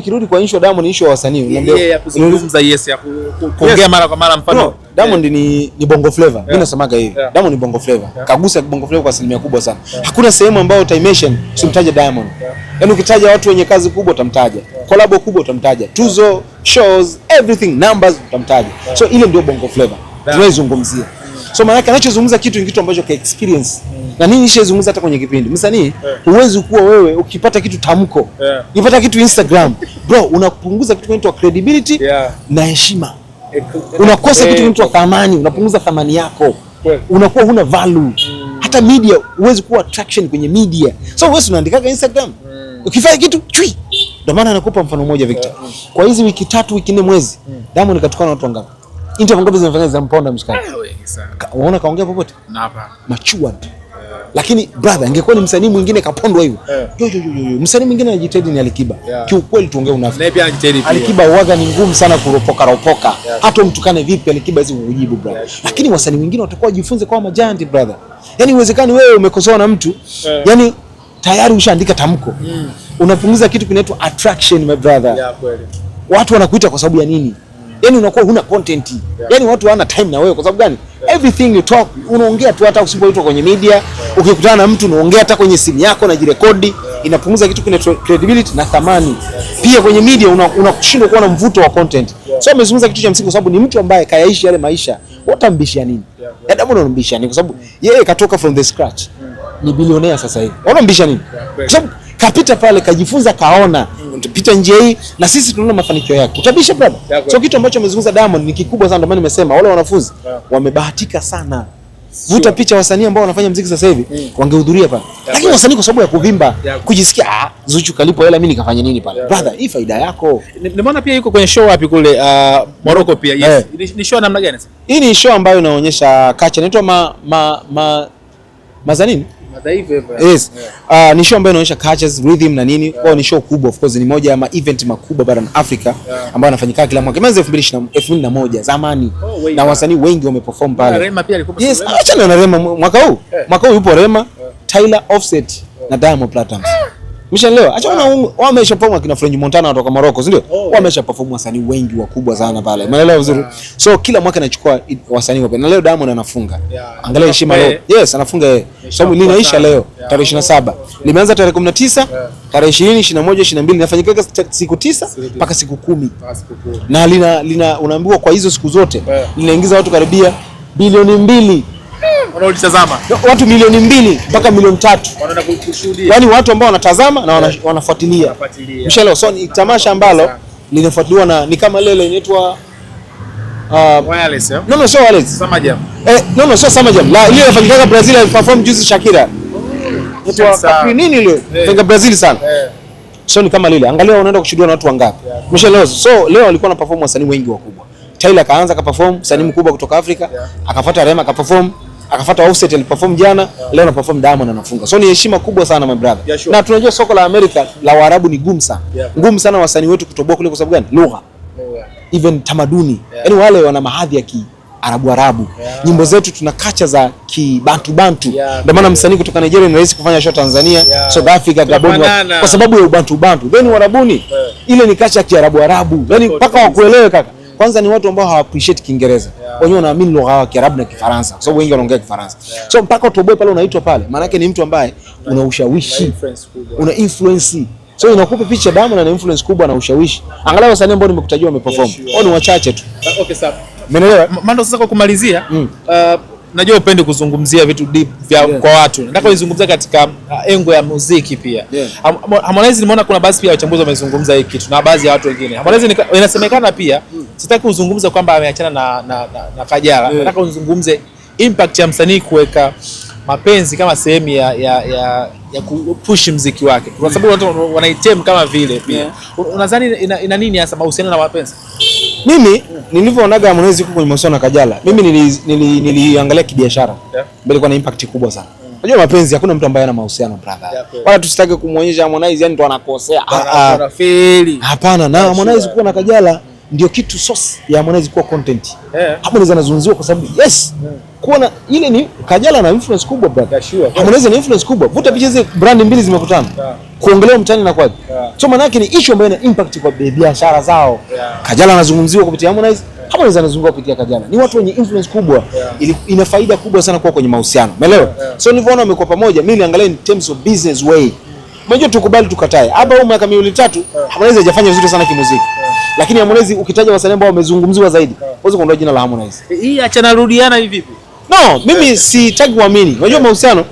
Kirudi kwa issue Diamond, issue ya wasanii unaambia ya kuzungumza ya kuongea mara kwa mara mfano Diamond ni bongo flavor. Mimi nasemaga hivi. Diamond ni bongo flavor. Kagusa bongo flavor kwa asilimia kubwa sana. Hakuna sehemu ambayo utamation usimtaje Diamond. Yaani ukitaja watu wenye kazi kubwa utamtaja. Collab kubwa utamtaja. Tuzo, shows, everything, numbers utamtaja. So ile ndio bongo flavor tunaizungumzia. So maana yake anachozungumza kitu ni kitu ambacho ka experience. Na nini nishazungumza hata kwenye kipindi. Msanii huwezi kuwa wewe ukipata kitu tamko. Ukipata kitu Instagram, bro, unapunguza kitu kinaitwa credibility na heshima. Unakosa kitu kinaitwa thamani, unapunguza thamani yako. Unakuwa huna value. Hata media huwezi kuwa attraction kwenye media. So wewe unaandikaga Instagram. Ukifanya kitu chui. Ndio maana nakupa mfano mmoja Victor. Kwa hizi wiki 3 wiki 4 mwezi, Diamond katukana watu wangapi? Interview ngapi zinafanya za mponda mshikani? Unaona kaongea popote? Hapa. Matured. Lakini brother, ingekuwa ni msanii mwingine kapondwa hivyo. Msanii mwingine anajitahidi ni Alikiba. Kiukweli tuongee unafiki. Naye pia anajitahidi. Alikiba uwaga ni ngumu sana kuropoka. Hata mtukane vipi Alikiba hizi kujibu brother. Lakini wasanii wengine watakuwa wajifunze kwa majanti brother. Yaani uwezekani wewe umekosoa na mtu, yaani tayari ushaandika tamko. Unapunguza kitu kinaitwa attraction my brother. Kweli. Watu wanakuita kwa sababu ya nini? Yaani unakuwa huna content. Yaani watu hawana time na wewe kwa sababu gani? Everything you talk, unaongea tu hata usipoitwa kwenye media, ukikutana na mtu unaongea hata kwenye simu yako na jirekodi, inapunguza kitu kina credibility na thamani. Pia kwenye media unashindwa kuwa na mvuto wa content. So amezungumza kitu cha msingi kwa sababu ni mtu ambaye kayaishi yale maisha. Utambishia nini? Diamond unambishia nini? Kwa sababu yeye katoka from the scratch. Ni bilionea sasa hivi. Unambishia nini? Kwa sababu kapita pale kajifunza kaona utapita njia hii na sisi tunaona mafanikio yake. Utabisha brother. So kitu ambacho amezungumza Diamond ni kikubwa sana, ndio maana nimesema wale wanafunzi wamebahatika sana. Vuta picha wasanii ambao wanafanya muziki sasa hivi wangehudhuria pale. Lakini wasanii kwa sababu ya kuvimba, kujisikia Zuchu kalipo hela mimi nikafanya nini pale. Brother, hii faida yako. Nimeona pia yuko kwenye show wapi kule Morocco pia. Yes. Ni show namna gani sasa? Hii ni show ambayo inaonyesha culture inaitwa mazanini? Yes. Ni show ambayo inaonyesha cultures, rhythm na nini. Kwa ni show kubwa, of course ni moja ya event makubwa barani Afrika ambayo yanafanyika kila mwaka. Imeanza 2021 zamani. Na wasanii wengi wameperform pale. Rema pia alikuwa. Yes, acha na Rema mwaka huu. Mwaka huu yupo Rema, Tyler, Offset na Diamond Platnumz. Mshaelewa? Acha wamesha perform kina French Montana kutoka Morocco, sio? Wamesha perform wasanii wengi wakubwa sana pale. Umeelewa vizuri? So kila mwaka anachukua wasanii wapya. Na leo Diamond anafunga. Angalia heshima leo. Yes, anafunga yeye. So linaisha leo tarehe 27. Limeanza tarehe 19, tarehe 20, 21, 22 linafanyika siku 9 mpaka siku 10. Na lina unaambiwa kwa hizo siku zote linaingiza watu karibia bilioni 2. Wanaotazama. Watu milioni 2 mpaka milioni 3. Wanaenda kushuhudia. Yaani watu ambao wanatazama na wanafuatilia. Mshalo, so ni tamasha ambalo linafuatiliwa na ni kama lele inaitwa Wireless. No, sio Wireless. Summer Jam. No, sio Summer Jam. La ile inafanyika Brazil, aliperform juzi Shakira. Inaitwa nini ile? Fanyika Brazil sana. So ni kama lile. Angalia unaenda kushuhudia na watu wangapi. Mshalo. So leo walikuwa na perform wasanii wengi wakubwa. Tyler kaanza kaperform, msanii mkubwa kutoka Afrika, akafuata Rema kaperform, akafuata Offset aliperform jana, leo na perform Diamond anafunga. So ni heshima kubwa sana my brother. Na tunajua soko la Amerika la Waarabu ni gumu sana. Ngumu sana wasanii wetu kutoboa kule kwa sababu gani? Lugha. Even tamaduni. Yaani wale wana mahadhi ya Kiarabu. Nyimbo zetu tuna kacha za Kibantu. Ndio maana msanii kutoka Nigeria ni rahisi kufanya show Tanzania, South Africa, Gabon kwa sababu ya Ubantu. Then Warabuni ile ni kacha ya Kiarabu. Yaani mpaka wakuelewe kaka. Kwanza ni watu ambao hawa appreciate Kiingereza. Wenyewe wanaamini lugha ya Kiarabu na Kifaransa. Kwa sababu wengi wanaongea Kifaransa. So mpaka utoboe pale unaitwa pale. Maana yake ni mtu ambaye una ushawishi, una influence. So inakupa picha Diamond ana influence kubwa na ushawishi. Angalau wasanii ambao nimekutajia wameperform. Wao ni wachache tu. Okay, sawa. Umeelewa? Mando, sasa kwa kumalizia, najua upende kuzungumzia vitu deep vya kwa watu. Nataka nizungumzie katika engo ya muziki pia. Harmonize nimeona kuna baadhi pia wachambuzi wamezungumza hiki kitu na baadhi ya watu wengine. Harmonize inasemekana pia, sitaki kuzungumza kwamba ameachana na Kajala. Nataka uzungumze impact ya msanii kuweka mapenzi kama sehemu ya kupush muziki wake. Kwa sababu watu wanaitem kama vile pia. Unadhani ina nini hasa mahusiano na mapenzi? Mimi nilivyoonaga Harmonize huko kwenye mahusiano na Kajala, mimi niliangalia kibiashara. Mbele kwa na impact kubwa sana. Unajua mapenzi hakuna mtu ambaye ana mahusiano brother. Wala tusitake kumuonyesha Harmonize yani ndo anakosea. Anafeli. Hapana, na Harmonize kuwa na Kajala ndio kitu source ya Harmonize kuwa content. Harmonize anazungumziwa kwa sababu kuona ile ni Kajala na influence kubwa brother. Harmonize na influence kubwa. Vuta picha hizi brand mbili zimekutana. Kuongelea mtani na kwaje. So maana yake ni issue ambayo ina impact kwa biashara zao. Kajala anazungumziwa kupitia Harmonize, Harmonize anazungumziwa kupitia Kajala. Ni watu wenye influence kubwa. Ina faida kubwa sana kwa kwenye mahusiano. Umeelewa? So nilivyoona wamekuwa pamoja, mimi niangalia in terms of business way. Unajua tukubali tukatae. Hapa huko miaka miwili tatu Harmonize hajafanya vizuri sana kimuziki. Lakini Harmonize ukitaja wasanii ambao wamezungumziwa zaidi, huwezi kuondoa jina la Harmonize. Hii acha narudiana hivi vipi? No, mimi sitaki kuamini. Unajua mahusiano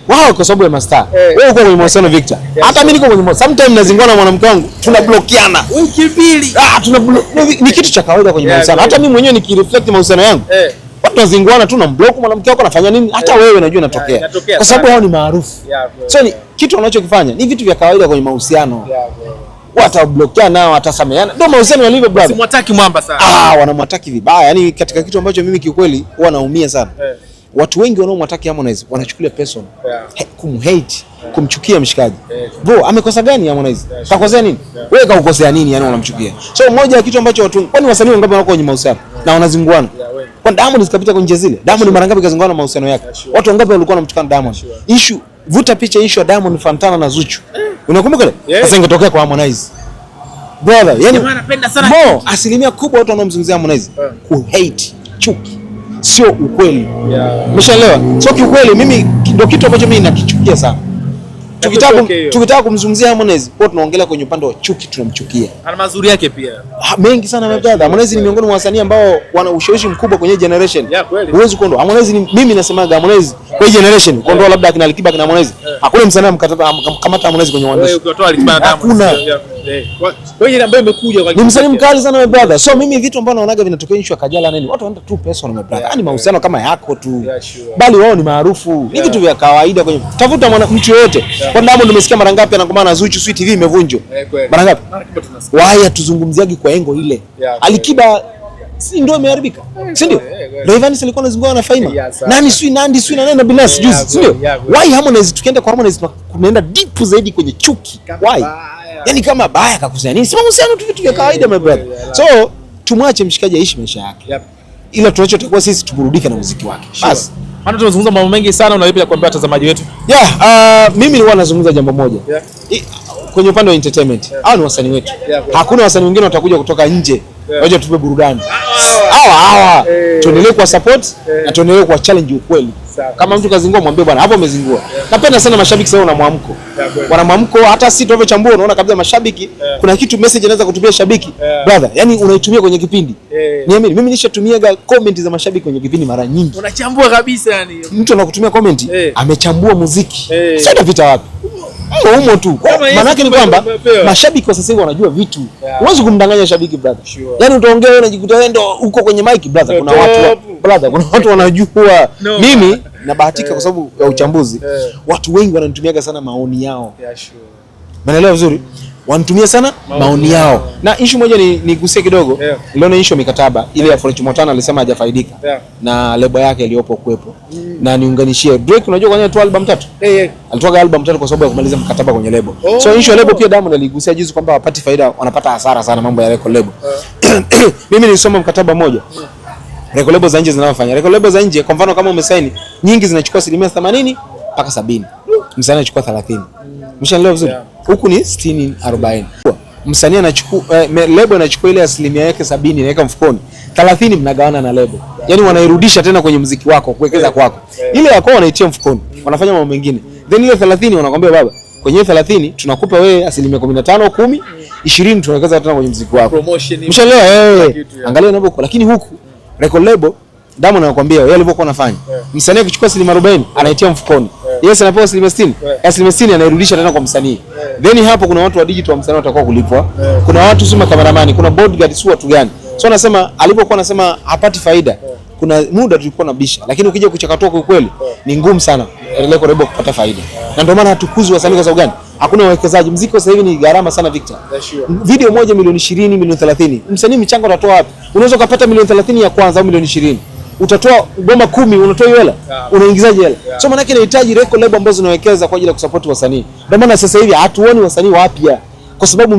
wao kwa sababu ya mastaa. Wewe uko kwenye mahusiano Victor. Hata mimi niko kwenye mahusiano. Sometimes nazingua na mwanamke wangu, tunablokiana. Wiki mbili. Ni kitu cha kawaida kwenye mahusiano. Hata mimi mwenyewe nikireflect mahusiano yangu. Watu wazinguana tu na block mwanamke wako anafanya nini? Hata wewe najua inatokea. Kwa sababu hao ni maarufu. So ni kitu wanachokifanya ni vitu vya kawaida kwenye mahusiano. Watablokiana nao, watasameheana. Ndio mahusiano yalivyo brother. Simwataki mwamba sana. Wanamwataki vibaya. Yaani katika kitu ambacho mimi kiukweli huwa naumia sana. Watu wengi wanaomwataki Harmonize wanachukulia personal. Kumhate, kumchukia mshikaji. Bro, amekosa gani Harmonize? Kakosea nini? Wewe kaukosea nini yani unamchukia? So moja ya kitu ambacho watu, kwani wasanii wangapi wako kwenye mahusiano na wanazinguana? Kwa Diamond zikapita kwenye zile. Diamond mara ngapi kazingana na mahusiano yake? Watu wangapi walikuwa wanamtukana Diamond? Issue, vuta picha issue ya Diamond Fantana na Zuchu. Unakumbuka ile? Sasa ingetokea kwa Harmonize. Brother, yani anapenda sana asilimia kubwa watu wanaomzungumzia Harmonize ku-hate, chuki. Sio ukweli. Umeshaelewa? Sio kiukweli, mimi ndio kitu ambacho mimi nakichukia sana. Tukitaka kumzungumzia Harmonize, kwa tunaongelea kwenye upande wa chuki, tunamchukia. Ana mazuri yake pia. Mengi sana brother. Harmonize ni miongoni mwa wasanii ambao wana ushawishi mkubwa kwenye generation. Huwezi kuondoa. Harmonize ni, mimi nasemaga Harmonize kwa generation, kuondoa labda akina Alikiba akina Harmonize. Hakuna msanii amkamata Harmonize kwenye uandishi. Ukitoa Alikiba na Diamond. Wewe ambaye umekuja kwa ni msanii mkali sana my brother. So mimi vitu ambavyo naonaga vinatokea issue ya Kajala nini, watu wanaenda tu personal my brother. Yaani mahusiano kama yako tu. Bali wao ni maarufu. Ni vitu vya kawaida kwenye. Tafuta mtu yote. Kwa Diamond nimesikia mara ngapi anagombana na Zuchu, Sweet TV imevunjwa. Mara ngapi? Waya tuzungumziaje kwa engo ile. Alikiba si ndio imeharibika. Si ndio? Rayvanny alikuwa anazungumza na Faima. Nandi sui na nani na Binasi juzi, si ndio? Why Harmonize tukienda kwa Harmonize tunaenda deep zaidi kwenye chuki. Why? Yaani kama baya kakosea nini? Sema uhusiano tu vitu vya kawaida my brother. So tumwache mshikaji aishi maisha yake. Ila tunachotakiwa sisi tuburudike na muziki wake. Basi. Maana tunazungumza mambo mengi sana, unalipi la kuambia watazamaji wetu? Mimi nilikuwa nazungumza jambo moja. Kwenye upande wa entertainment. Hao ni wasanii wetu. Hakuna wasanii wengine watakuja kutoka nje. Waje tupe burudani. Hawa. Tuendelee kwa support na tuendelee kwa challenge ukweli. Kama mtu kazingua mwambie bwana hapo umezingua. Napenda sana mashabiki sasa wana mwamko. Wana mwamko hata sisi tunavyochambua unaona kabisa mashabiki kuna kitu message anaweza kutumia shabiki. Brother, yani unaitumia kwenye kipindi. Niamini mimi nishatumiaga comment za mashabiki kwenye kipindi mara nyingi. Unachambua kabisa yani. Mtu anakutumia comment amechambua muziki. Sio utapita wapi? Humo tu. Maana yake ni kwamba mashabiki kwa sasa hivi wanajua vitu. Huwezi kumdanganya shabiki brother. Yaani utaongea wewe unajikuta wewe ndio uko kwenye mic brother. Kuna watu wanajua. Mimi nabahatika kwa sababu ya uchambuzi. Watu wengi wananitumiaga sana maoni yao. Umeelewa vizuri? Wanatumia sana maoni yao. Na issue moja nigusie kidogo. Leo issue mikataba ile ya French Montana alisema hajafaidika na lebo yake iliyopo kuepo. Na niunganishie Drake, unajua kwa nini alitoa album 3? Alitoa album 3 kwa sababu ya kumaliza mkataba kwenye lebo. So issue ya lebo pia Diamond aligusia juzi kwamba wapati faida, wanapata hasara sana mambo ya record label. Mimi nilisoma mkataba mmoja. Record label za nje zinafanya. Record label za nje kwa mfano kama umesaini, nyingi zinachukua 80% mpaka 70. Msanii anachukua 30. Mshaelewa vizuri? Huku ni 60-40. Msanii anachukua lebo anachukua ile asilimia yake 70 inaweka mfukoni. 30 mnagawana na lebo. Yaani wanairudisha tena kwenye muziki wako, kuwekeza kwako. Ile yako wanaitia mfukoni. Wanafanya mambo mengine. Then ile 30 wanakuambia baba, kwenye 30 tunakupa wewe asilimia 15, 10, 20 tunawekeza tena kwenye muziki wako. Mshaelewa? Angalia unapokuwa. Lakini huku record label Diamond anakuambia yeye alivyokuwa anafanya. Msanii akichukua asilimia 40 anaitia mfukoni. Yes, anapewa asilimia 60. Asilimia 60 anairudisha tena kwa msanii. Then hapo kuna watu wa digital wa msanii watakuwa kulipwa. Kuna watu sima kameramani, kuna bodyguard si watu gani. So anasema alipokuwa anasema hapati faida. Kuna muda tulikuwa na bisha, lakini ukija kuchakatoa kwa kweli ni ngumu sana record label kupata faida. Na ndio maana hatukuzwi wasanii kwa sababu gani? Hakuna wawekezaji. Muziki sasa hivi ni gharama sana Victor. Video moja milioni 20, milioni 30. Msanii michango atatoa wapi? Unaweza kupata milioni 30 ya kwanza au milioni 20. Utatoa goma 10 unatoa hiyo hela, unaingizaje hela? So maana yake inahitaji record label ambazo zinawekeza kwa ajili ya kusupport wasanii. Ndio maana sasa hivi hatuoni wasanii wapya kwa sababu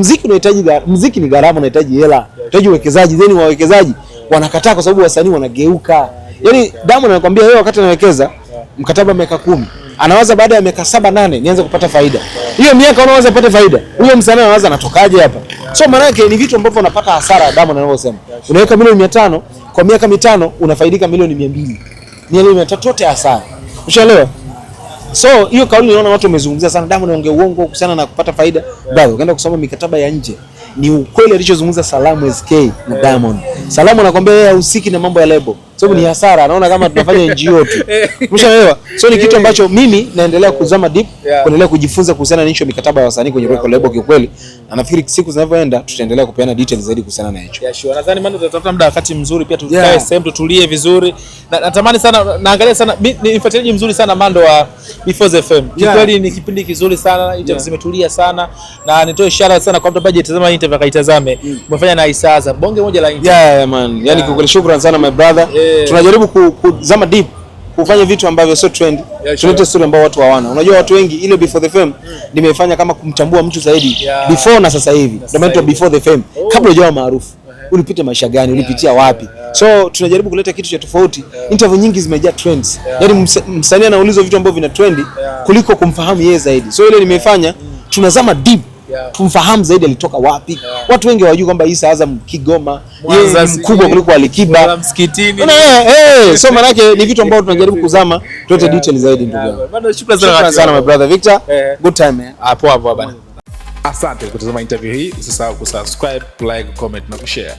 muziki ni gharama, unahitaji hela, unahitaji uwekezaji. Then wawekezaji wanakataa kwa sababu wasanii wanageuka. Yaani Diamond anakuambia yeye wakati anawekeza mkataba miaka 10, anawaza baada ya miaka 7 8 nianze kupata faida. Hiyo miaka unaanza kupata faida, huyo msanii anawaza anatokaje hapa? So maana yake ni vitu ambavyo unapata hasara. Diamond anavyosema, unaweka milioni 500 kwa miaka 5 unafaidika milioni 200, ni milioni 300 yote hasara. Ushaelewa? So hiyo kauli naona watu wamezungumzia sana, Diamond anaongea uongo kuhusiana na kupata faida. Bado ukaenda kusoma mikataba ya nje, ni ukweli alichozungumza Salamu SK na Diamond. Salamu anakuambia yeye hahusiki na mambo ya lebo, sababu ni hasara, anaona kama tunafanya NGO tu. Umeshaelewa? So ni kitu ambacho mimi naendelea kuzama deep, kuendelea kujifunza kuhusiana na hicho mikataba ya wasanii kwenye record label kiukweli. Na nafikiri siku zinavyoenda tutaendelea kupeana details zaidi kuhusiana na hicho. Yeah, sure. Nadhani Mando tutatafuta muda wakati mzuri pia tukae sehemu tutulie vizuri. Na natamani sana naangalia sana ni mfuatiliaji mzuri sana Mando wa Before the FM. Kikweli ni kipindi kizuri sana, interview zimetulia sana na nitoe ishara sana kwa mtu ambaye atazama interview akaitazame. Umefanya na Isaza bonge moja la interview. Yeah man. Yaani kwa shukrani sana my brother. Tunajaribu kuzama deep, kufanya vitu ambavyo sio trend. Tulete story ambao watu hawana. Unajua watu wengi ile Before the Fame nimefanya kama kumtambua mtu zaidi before na sasa hivi. Ndio maana Before the Fame. Kabla hujawa maarufu, ulipita maisha gani, ulipitia wapi? So tunajaribu kuleta kitu cha tofauti. Interview nyingi zimejaa trends. Yaani msanii anaulizwa vitu ambavyo vina trendi kuliko kumfahamu yeye zaidi. So ile nimefanya tunazama deep, tumfahamu zaidi alitoka wapi. Watu wengi hawajui kwamba Issa Azam Kigoma yeye mkubwa kuliko Alikiba msikitini. So maana yake ni vitu ambavyo tunajaribu kuzama, tulete detail zaidi ndugu yangu. Bado shukrani sana my brother Victor. Good time man. Hapo bana. Asante kutazama interview hii. Usisahau kusubscribe, like, comment na kushare.